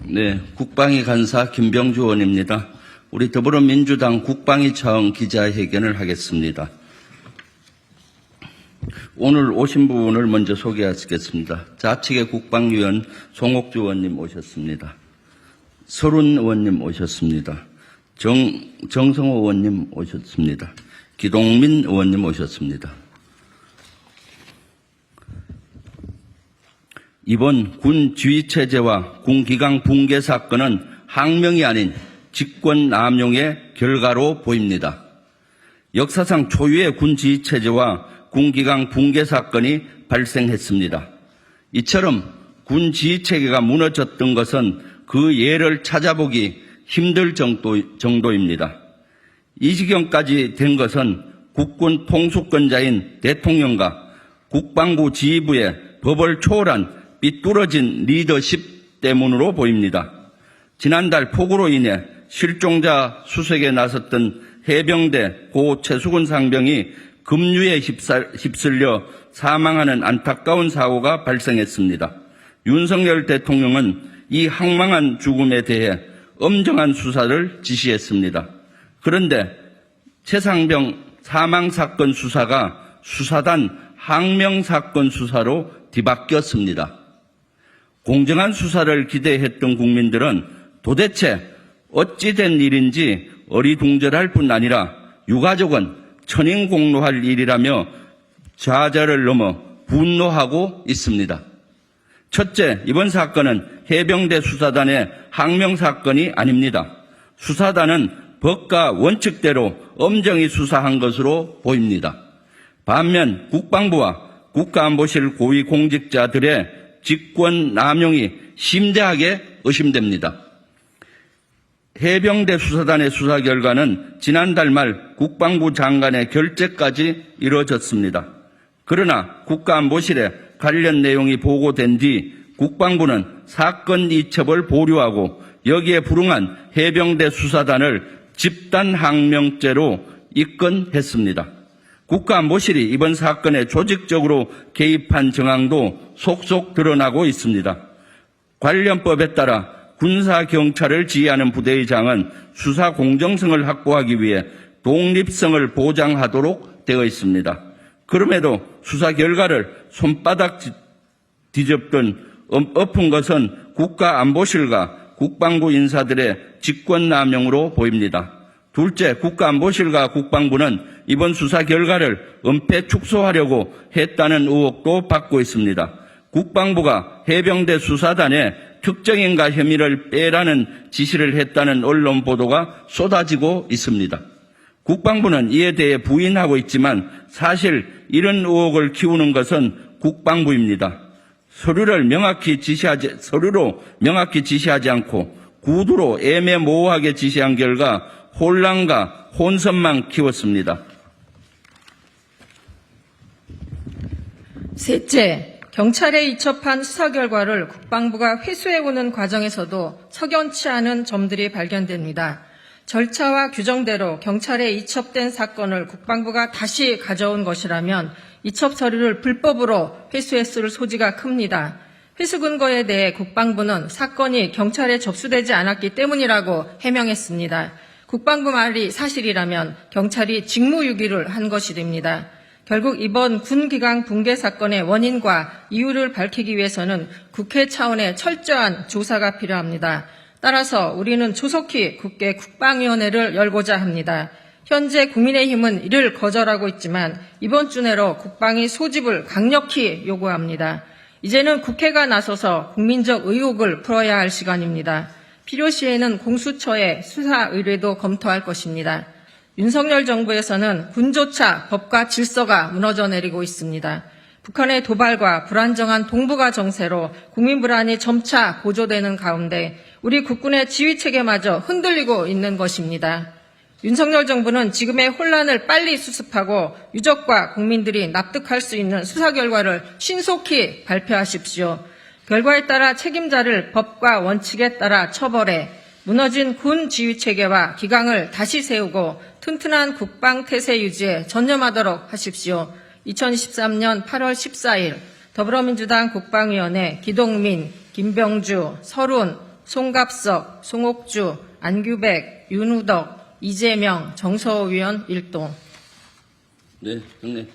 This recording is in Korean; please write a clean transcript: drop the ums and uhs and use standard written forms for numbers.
네, 국방위 간사 김병주 의원입니다. 우리 더불어민주당 국방위 차원 기자회견을 하겠습니다. 오늘 오신 분을 먼저 소개하시겠습니다. 좌측의 국방위원 송옥주 의원님 오셨습니다. 서른 의원님 오셨습니다. 정성호 의원님 오셨습니다. 기동민 의원님 오셨습니다. 이번 군 지휘체제와 군기강 붕괴 사건은 항명이 아닌 직권 남용의 결과로 보입니다. 역사상 초유의 군 지휘체제와 군기강 붕괴 사건이 발생했습니다. 이처럼 군 지휘체계가 무너졌던 것은 그 예를 찾아보기 힘들 정도입니다. 이 지경까지 된 것은 국군 통수권자인 대통령과 국방부 지휘부의 법을 초월한 삐뚤어진 리더십 때문으로 보입니다. 지난달 폭우로 인해 실종자 수색에 나섰던 해병대 고 최수근 상병이 급류에 휩쓸려 사망하는 안타까운 사고가 발생했습니다. 윤석열 대통령은 이 황망한 죽음에 대해 엄정한 수사를 지시했습니다. 그런데 최 상병 사망사건 수사가 수사단 항명사건 수사로 뒤바뀌었습니다. 공정한 수사를 기대했던 국민들은 도대체 어찌된 일인지 어리둥절할 뿐 아니라 유가족은 천인공노할 일이라며 좌절을 넘어 분노하고 있습니다. 첫째, 이번 사건은 해병대 수사단의 항명사건이 아닙니다. 수사단은 법과 원칙대로 엄정히 수사한 것으로 보입니다. 반면 국방부와 국가안보실 고위공직자들의 직권 남용이 심대하게 의심됩니다. 해병대 수사단의 수사 결과는 지난달 말 국방부 장관의 결재까지 이루어졌습니다. 그러나 국가안보실에 관련 내용이 보고된 뒤 국방부는 사건 이첩을 보류하고 여기에 불응한 해병대 수사단을 집단항명죄로 입건했습니다. 국가안보실이 이번 사건에 조직적으로 개입한 정황도 속속 드러나고 있습니다. 관련법에 따라 군사경찰을 지휘하는 부대의장은 수사 공정성을 확보하기 위해 독립성을 보장하도록 되어 있습니다. 그럼에도 수사 결과를 손바닥 뒤집던 엎은 것은 국가안보실과 국방부 인사들의 직권남용으로 보입니다. 둘째, 국가안보실과 국방부는 이번 수사 결과를 은폐 축소하려고 했다는 의혹도 받고 있습니다. 국방부가 해병대 수사단에 특정인가 혐의를 빼라는 지시를 했다는 언론 보도가 쏟아지고 있습니다. 국방부는 이에 대해 부인하고 있지만 사실 이런 의혹을 키우는 것은 국방부입니다. 서류로 명확히 지시하지 않고 구두로 애매모호하게 지시한 결과 혼란과 혼선만 키웠습니다. 셋째, 경찰에 이첩한 수사 결과를 국방부가 회수해오는 과정에서도 석연치 않은 점들이 발견됩니다. 절차와 규정대로 경찰에 이첩된 사건을 국방부가 다시 가져온 것이라면 이첩 서류를 불법으로 회수했을 소지가 큽니다. 회수 근거에 대해 국방부는 사건이 경찰에 접수되지 않았기 때문이라고 해명했습니다. 국방부 말이 사실이라면 경찰이 직무유기를 한 것이 됩니다. 결국 이번 군기강 붕괴 사건의 원인과 이유를 밝히기 위해서는 국회 차원의 철저한 조사가 필요합니다. 따라서 우리는 조속히 국회 국방위원회를 열고자 합니다. 현재 국민의힘은 이를 거절하고 있지만 이번 주 내로 국방위 소집을 강력히 요구합니다. 이제는 국회가 나서서 국민적 의혹을 풀어야 할 시간입니다. 필요시에는 공수처의 수사 의뢰도 검토할 것입니다. 윤석열 정부에서는 군조차 법과 질서가 무너져 내리고 있습니다. 북한의 도발과 불안정한 동북아 정세로 국민 불안이 점차 고조되는 가운데 우리 국군의 지휘체계마저 흔들리고 있는 것입니다. 윤석열 정부는 지금의 혼란을 빨리 수습하고 유족과 국민들이 납득할 수 있는 수사 결과를 신속히 발표하십시오. 결과에 따라 책임자를 법과 원칙에 따라 처벌해 무너진 군 지휘체계와 기강을 다시 세우고 튼튼한 국방태세 유지에 전념하도록 하십시오. 2023년 8월 14일 더불어민주당 국방위원회 기동민, 김병주, 서른, 송갑석, 송옥주, 안규백, 윤우덕, 이재명, 정서호 위원 일동. 네, 형님.